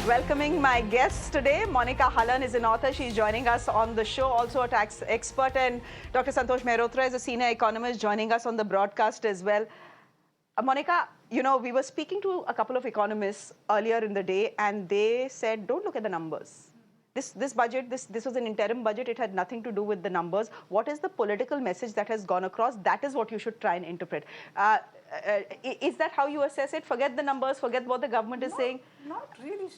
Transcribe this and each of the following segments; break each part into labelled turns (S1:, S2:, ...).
S1: Welcoming my guests today. Monika Halan is an author. She's joining us on the show, also a tax expert. And Dr. Santosh Mehrotra is a senior economist joining us on the broadcast as well. Monika, you know, we were speaking to a couple of economists earlier in the day, and they said, don't look at the numbers. This budget, this was an interim budget. It had nothing to do with the numbers. What is the political message that has gone across? That is what you should try and interpret. Is that how you assess it? Forget the numbers, forget what the government is saying?
S2: Not really,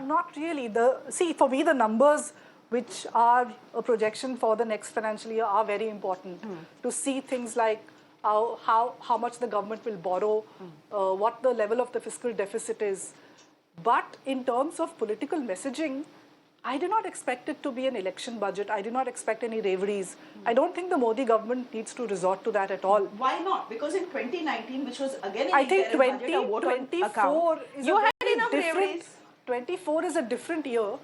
S2: not really. See, for me, the numbers which are a projection for the next financial year are very important. To see things like how much the government will borrow, what the level of the fiscal deficit is. But in terms of political messaging, I do not expect it to be an election budget. I do not expect any reveries. I don't think the Modi government needs to resort to that at all.
S1: Why not? Because in 2019, which was again an
S2: I think
S1: budget, a vote
S2: 24 is
S1: you
S2: a
S1: had
S2: very
S1: enough
S2: different.
S1: reveries.
S2: 24 is a different year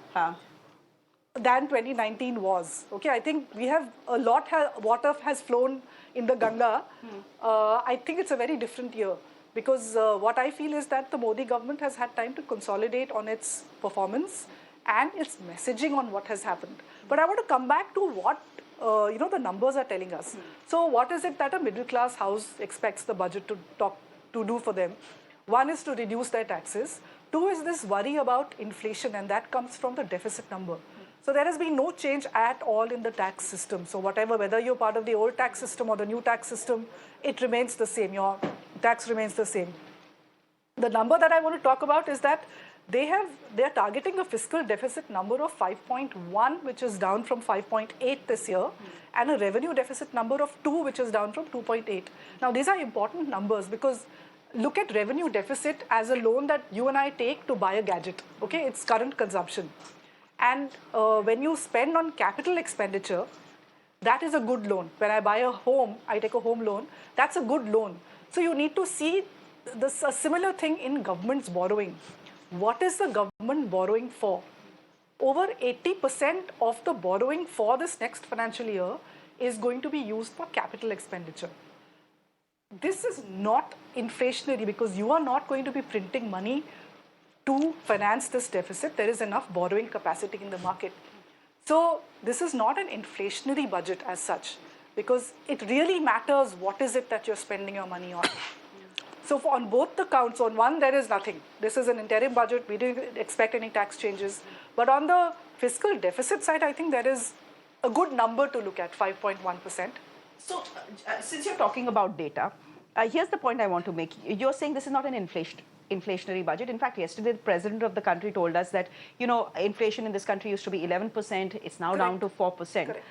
S2: than 2019 was. Okay, I think we have a lot. Water has flown in the Ganga. I think it's a very different year because what I feel is that the Modi government has had time to consolidate on its performance and its messaging on what has happened. But I want to come back to what the numbers are telling us. So what is it that a middle class house expects the budget to do for them? One is to reduce their taxes. Two is this worry about inflation, and that comes from the deficit number. So there has been no change at all in the tax system. So whether you're part of the old tax system or the new tax system, it remains the same. Your tax remains the same. The number that I want to talk about is that they're targeting a fiscal deficit number of 5.1, which is down from 5.8 this year, and a revenue deficit number of 2, which is down from 2.8. Now, these are important numbers because look at revenue deficit as a loan that you and I take to buy a gadget. Okay, it's current consumption. And when you spend on capital expenditure, that is a good loan. When I buy a home, I take a home loan, that's a good loan. So you need to see a similar thing in government's borrowing. What is the government borrowing for? Over 80% of the borrowing for this next financial year is going to be used for capital expenditure. This is not inflationary because you are not going to be printing money to finance this deficit. There is enough borrowing capacity in the market. So this is not an inflationary budget as such because it really matters what is it that you're spending your money on. So on both the counts, on one, there is nothing. This is an interim budget. We didn't expect any tax changes. But on the fiscal deficit side, I think there is a good number to look at, 5.1%.
S1: So since you're talking about data, here's the point I want to make. You're saying this is not an inflationary budget. In fact, yesterday, the president of the country told us that, you know, inflation in this country used to be 11%. It's now down to 4%.
S2: Correct.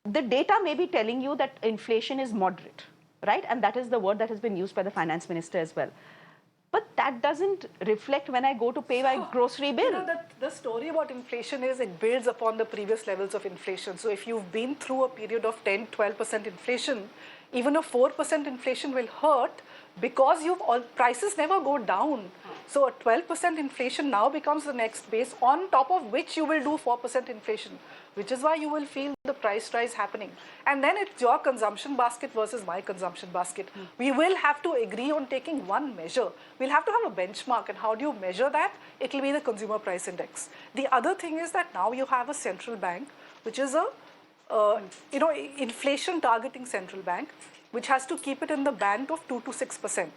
S1: The data may be telling you that inflation is moderate. Right? And that is the word that has been used by the finance minister as well. But that doesn't reflect when I go to pay my grocery bill.
S2: You know, the story about inflation is it builds upon the previous levels of inflation. So if you've been through a period of 10, 12% inflation, even a 4% inflation will hurt because prices never go down. So a 12% inflation now becomes the next base on top of which you will do 4% inflation, which is why you will feel the price rise happening. And then it's your consumption basket versus my consumption basket. We will have to agree on taking one measure. We'll have to have a benchmark. And how do you measure that? It will be the consumer price index. The other thing is that now you have a central bank, which is a inflation targeting central bank, which has to keep it in the band of 2 to 6%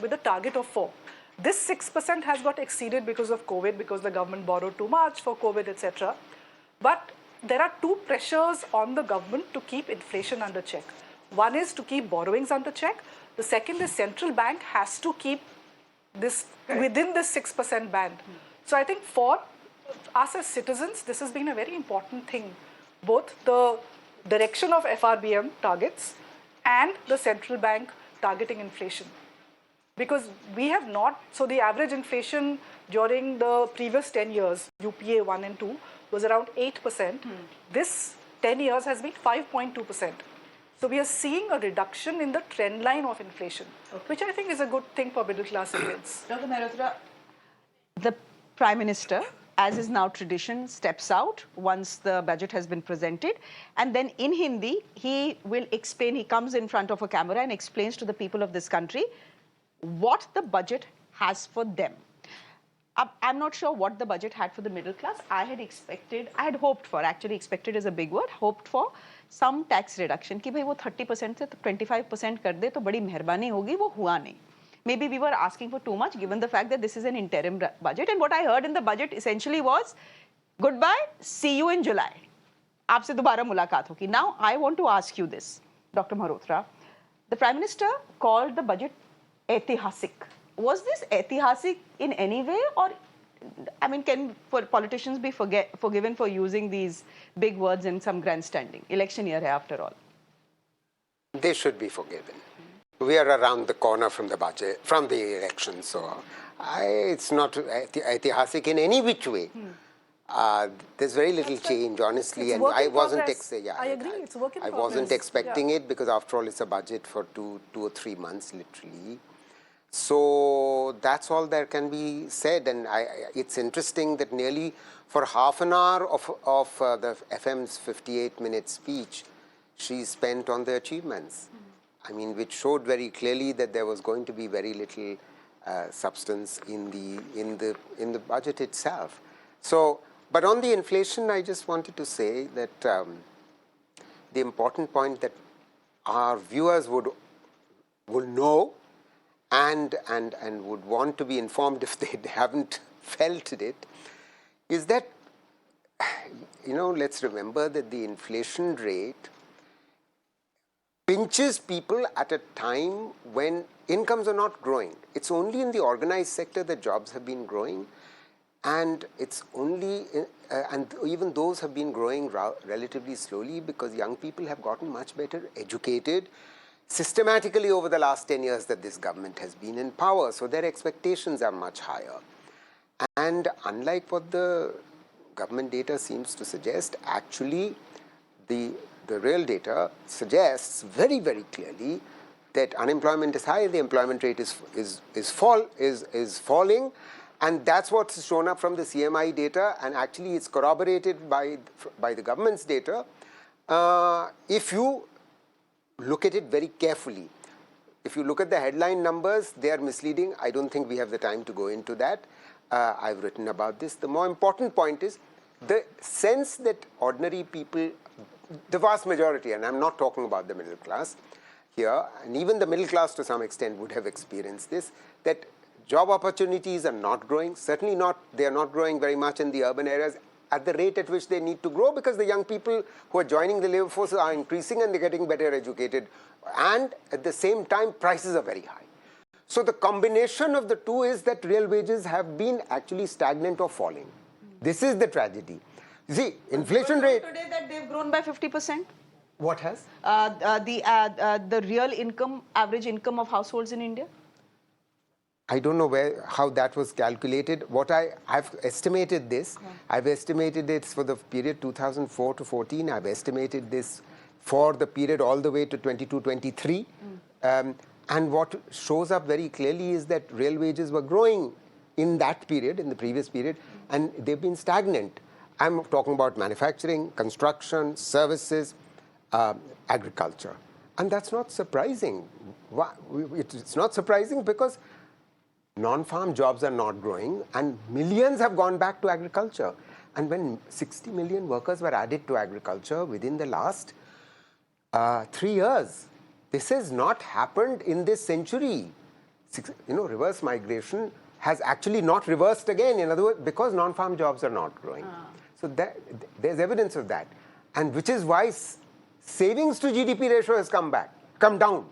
S2: with a target of 4. This 6% has got exceeded because of COVID, because the government borrowed too much for COVID, etc. But there are two pressures on the government to keep inflation under check. One is to keep borrowings under check. The second is central bank has to keep this within this 6% band. So I think for us as citizens, this has been a very important thing. Both the direction of FRBM targets and the central bank targeting inflation. Because we have not, so the average inflation during the previous 10 years, UPA 1 and 2, was around 8%. This 10 years has been 5.2%. So we are seeing a reduction in the trend line of inflation, which I think is a good thing for middle class Indians.
S1: Dr. Mehrotra, the Prime Minister, as is now tradition, steps out once the budget has been presented. And then in Hindi, he will explain, he comes in front of a camera and explains to the people of this country what the budget has for them. I'm not sure what the budget had for the middle class. I had hoped for, actually expected is a big word, hoped for some tax reduction. कि भाई वो 30% से 25% कर दे तो बड़ी मेहरबानी होगी, वो हुआ नहीं. Maybe we were asking for too much given the fact that this is an interim budget. And what I heard in the budget essentially was, goodbye, see you in July. आपसे दोबारा मुलाकात होगी. Now I want to ask you this, Dr. Mehrotra. The Prime Minister called the budget ऐतिहासिक. Was this ऐतिहासिक in any way, or I mean, can politicians be forgiven for using these big words in some grandstanding? Election year hai after all.
S3: They should be forgiven. We are around the corner from the budget, from the election, so it's not ऐतिहासिक in any which way. There's very little change, honestly, and I wasn't.
S2: I agree. It's work in
S3: I
S2: progress.
S3: wasn't expecting it because, after all, it's a budget for two or 3 months, literally. So that's all there can be said, and it's interesting that nearly for half an hour of the FM's 58-minute speech, she spent on the achievements. I mean, which showed very clearly that there was going to be very little substance in the budget itself. So, but on the inflation, I just wanted to say that the important point that our viewers would know and would want to be informed if they haven't felt it, is that, let's remember that the inflation rate pinches people at a time when incomes are not growing. It's only in the organized sector that jobs have been growing, and it's only, and even those have been growing relatively slowly because young people have gotten much better educated systematically over the last 10 years that this government has been in power, so their expectations are much higher. And unlike what the government data seems to suggest, actually the real data suggests very, very clearly that unemployment is high, the employment rate is falling, and that's what's shown up from the CMI data, and actually it's corroborated by the government's data. If you look at it very carefully. If you look at the headline numbers, they are misleading. I don't think we have the time to go into that. I've written about this. The more important point is the sense that ordinary people, the vast majority, and I'm not talking about the middle class here, and even the middle class to some extent would have experienced this, that job opportunities are not growing. Certainly not, they are not growing very much in the urban areas at the rate at which they need to grow, because the young people who are joining the labor force are increasing and they're getting better educated, and at the same time prices are very high. So the combination of the two is that real wages have been actually stagnant or falling. This is the tragedy. You see, inflation rate
S1: today that they've grown by 50%.
S3: What has?
S1: The real income, average income of households in India.
S3: I don't know how that was calculated. What I've estimated this. I've estimated it for the period 2004 to 14. I've estimated this for the period all the way to 22-23. And what shows up very clearly is that real wages were growing in that period, in the previous period, and they've been stagnant. I'm talking about manufacturing, construction, services, agriculture. And that's not surprising. It's not surprising because non-farm jobs are not growing and millions have gone back to agriculture. And when 60 million workers were added to agriculture within the last 3 years, this has not happened in this century. Reverse migration has actually not reversed again, in other words, because non-farm jobs are not growing. So there's evidence of that. And which is why savings to GDP ratio has come down.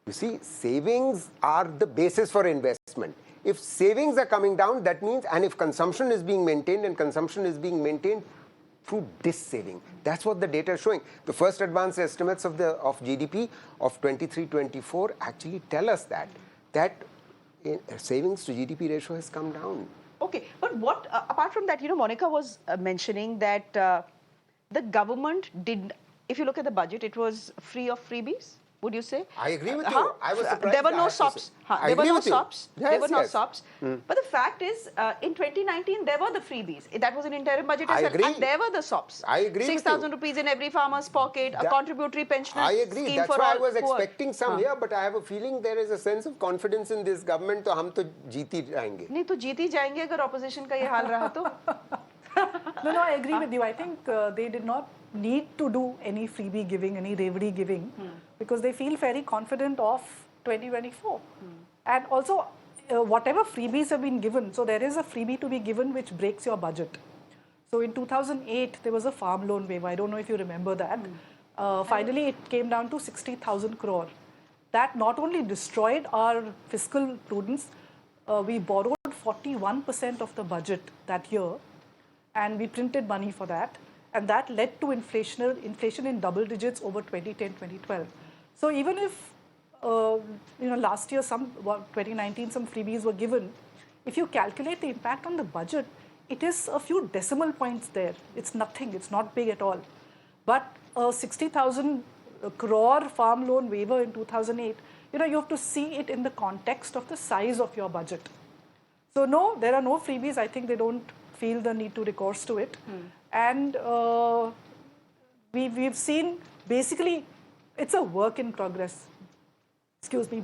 S3: You see, savings are the basis for investment. If savings are coming down, that means, and if consumption is being maintained, and consumption is being maintained through dis-saving. That's what the data is showing. The first advanced estimates of GDP of 23-24 actually tell us that savings to GDP ratio has come down.
S1: Okay, but what, apart from that, Monika was mentioning that the government did, if you look at the budget, it was free of freebies. would you say?
S3: I agree with you. I was surprised.
S1: There were no SOPs. There were no SOPs. There were no SOPs. But the fact is, in 2019, there were the freebies. That was an interim budget.
S3: I agree.
S1: And there were the SOPs.
S3: I agree.
S1: 6,000 rupees in every farmer's pocket, a contributory pension
S3: I agree.
S1: scheme
S3: That's
S1: for
S3: why
S1: all
S3: I was
S1: poor.
S3: expecting some here, but I have a feeling there is a sense of confidence in this government. तो हम तो जीत ही जाएंगे.
S1: नहीं तो जीत ही जाएंगे अगर opposition का ये हाल रहा तो.
S2: No, I agree with you. I think they did not need to do any freebie giving, any revdi giving, because they feel very confident of 2024. And also, whatever freebies have been given, so there is a freebie to be given which breaks your budget. So in 2008, there was a farm loan waiver. I don't know if you remember that. Finally, it came down to 60,000 crore. That not only destroyed our fiscal prudence, we borrowed 41% of the budget that year, and we printed money for that. And that led to inflation in double digits over 2010-2012. So even if last year, 2019, some freebies were given, if you calculate the impact on the budget, it is a few decimal points there. It's nothing. It's not big at all. But 60,000 crore farm loan waiver in 2008, you have to see it in the context of the size of your budget. So no, there are no freebies. I think they don't feel the need to recourse to it. And we've seen, basically, it's a work in progress,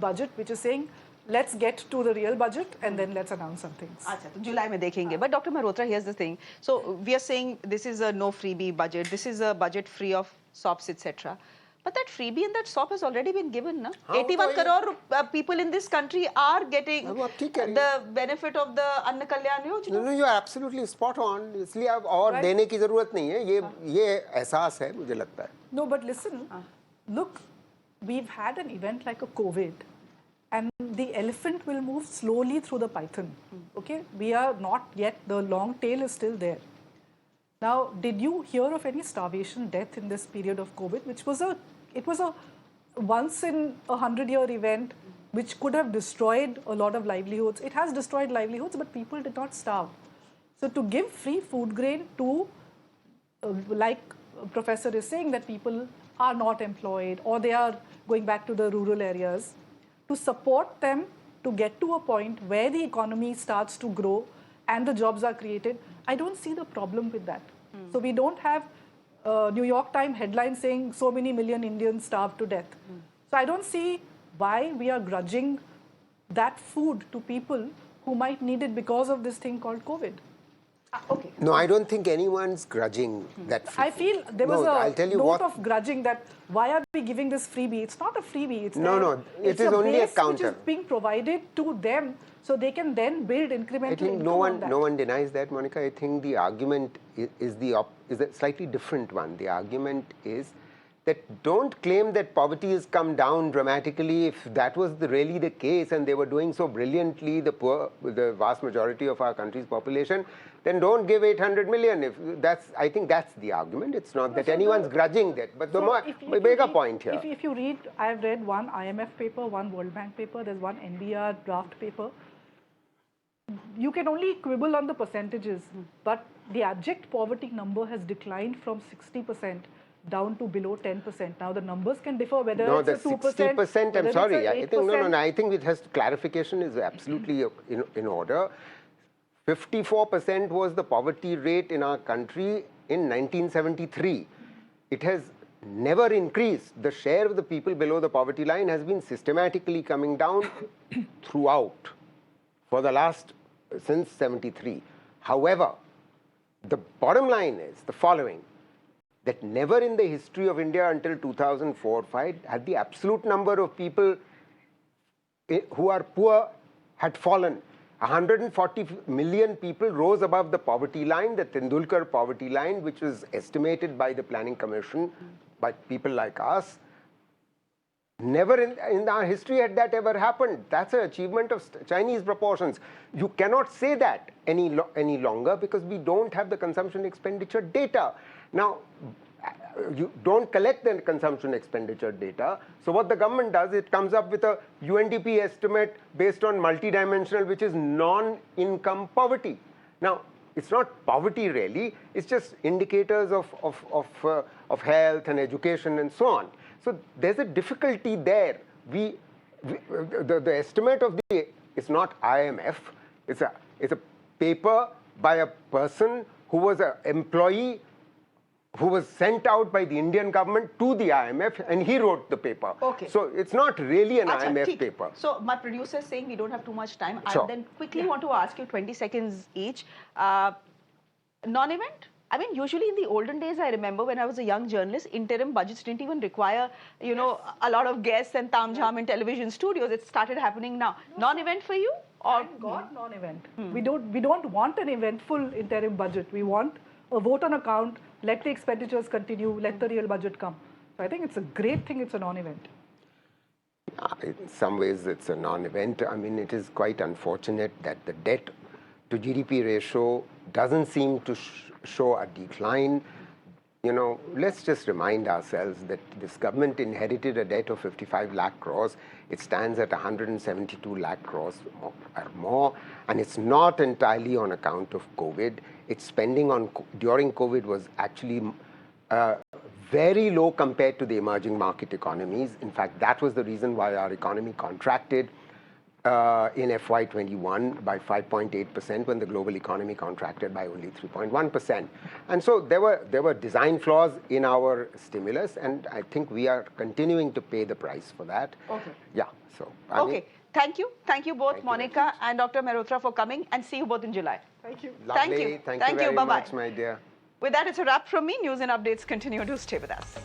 S2: budget, which is saying, let's get to the real budget and then let's announce some things.
S1: Achha, July mein dekhenge. But Dr. Mehrotra, here's the thing. So we are saying this is a no freebie budget. This is a budget free of SOPs, etc. But that freebie and that SOP has already been given, na? 81 crore people in this country are getting the benefit of the Anna Kalyan Yojana.
S3: No, you are absolutely spot on. इसलिए अब और देने की जरूरत नहीं है. ये एहसास है मुझे लगता है.
S2: No, but listen, look, we've had an event like a COVID, and the elephant will move slowly through the python. Okay, we are not yet. The long tail is still there. Now, did you hear of any starvation death in this period of COVID, which was it was a once in 100-year event which could have destroyed a lot of livelihoods. It has destroyed livelihoods, but people did not starve. So to give free food grain to, like Professor is saying, that people are not employed or they are going back to the rural areas, to support them to get to a point where the economy starts to grow and the jobs are created, I don't see the problem with that. So we don't have New York Times headlines saying so many million Indians starved to death. So I don't see why we are grudging that food to people who might need it because of this thing called COVID.
S1: Okay.
S3: No, I don't think anyone's grudging that free
S2: I feel there was a note of grudging that why are we giving this freebie? It's not a freebie. It's
S3: it is only a counter.
S2: Which is being provided to them so they can then build incremental
S3: I think
S2: income
S3: no one denies that, Monika. I think the argument is a slightly different one. The argument is that don't claim that poverty has come down dramatically. If that was really the case and they were doing so brilliantly, the vast majority of our country's population, then don't give 800 million. I think that's the argument. It's not that anyone's grudging that. But the bigger point here.
S2: If you read, I've read one IMF paper, one World Bank paper, there's one NBR draft paper. You can only quibble on the percentages, but the abject poverty number has declined from 60% down to below 10%. Now the numbers can differ whether it's a 2%.
S3: 60%, I'm sorry. I think I think it has clarification is absolutely in order. 54% was the poverty rate in our country in 1973. It has never increased. The share of the people below the poverty line has been systematically coming down throughout for the since 73. However, the bottom line is the following, that never in the history of India until 2004-5 had the absolute number of people who are poor had fallen. 140 million people rose above the poverty line, the Tendulkar poverty line, which was estimated by the Planning Commission, by people like us. Never in our history had that ever happened. That's an achievement of Chinese proportions. You cannot say that any longer because we don't have the consumption expenditure data. Now, you don't collect the consumption expenditure data. So what the government does, it comes up with a UNDP estimate based on multidimensional, which is non-income poverty. Now, it's not poverty really, it's just indicators of health and education and so on. So there's a difficulty there. The estimate of it's not IMF. It's a paper by a person who was an employee who was sent out by the Indian government to the IMF, and he wrote the paper.
S1: Okay.
S3: So it's not really an
S1: Achha,
S3: IMF
S1: theek.
S3: paper.
S1: So my producer is saying we don't have too much time.
S3: Sure.
S1: I then quickly want to ask you 20 seconds each. Non-event? I mean, usually in the olden days, I remember when I was a young journalist, interim budgets didn't even require, you know, a lot of guests and tamjham in television studios. It started happening now. Non-event for you? Or
S2: Thank God, non-event. We don't want an eventful interim budget. We want a vote on account, let the expenditures continue, let the real budget come. So I think it's a great thing it's a non-event.
S3: In some ways, it's a non-event. I mean, it is quite unfortunate that the debt to GDP ratio doesn't seem to show a decline. You know, let's just remind ourselves that this government inherited a debt of 55 lakh crores. It stands at 172 lakh crores or more, and it's not entirely on account of COVID. Its spending during COVID was actually very low compared to the emerging market economies. In fact, that was the reason why our economy contracted in FY21 by 5.8% when the global economy contracted by only 3.1%. And so there were design flaws in our stimulus, and I think we are continuing to pay the price for that.
S1: Okay.
S3: Yeah. So
S1: okay. Thank you both,
S3: Thank you
S1: Monika and Dr. Mehrotra, for coming, and see you both in July.
S2: Thank you.
S3: Lovely.
S1: Thank you.
S3: Thank you very
S1: Bye-bye.
S3: much, my dear.
S1: With that, it's a wrap from me. News and updates continue to stay with us.